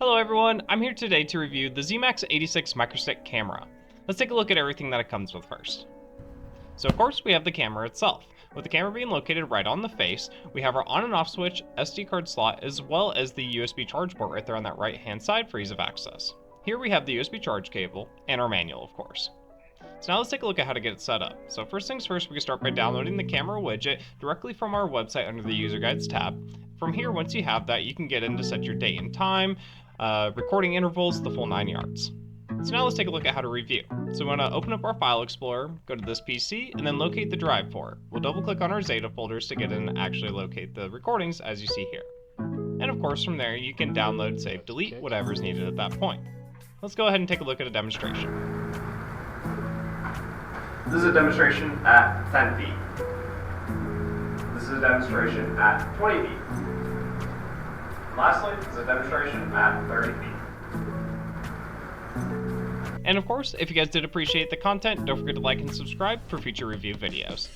Hello everyone, I'm here today to review the ZMax 86 microstick camera. Let's take a look at everything that it comes with first. So of course we have the camera itself. With the camera being located right on the face, we have our on and off switch, SD card slot, as well as the USB charge port right there on that right hand side for ease of access. Here we have the USB charge cable, and our manual of course. So now let's take a look at how to get it set up. So first things first, we can start by downloading the camera widget directly from our website under the user guides tab. From here, once you have that, you can get in to set your date and time, recording intervals, the full 9 yards. So now let's take a look at how to review. So we want to open up our file explorer, go to this PC, and then locate the drive for it. We'll double click on our Zeta folders to get in and actually locate the recordings as you see here. And of course from there you can download, save, delete, whatever is needed at that point. Let's go ahead and take a look at a demonstration. This is a demonstration at 10 feet. This is a demonstration at 20 feet. And lastly, this is a demonstration at 30 feet. And of course, if you guys did appreciate the content, don't forget to like and subscribe for future review videos.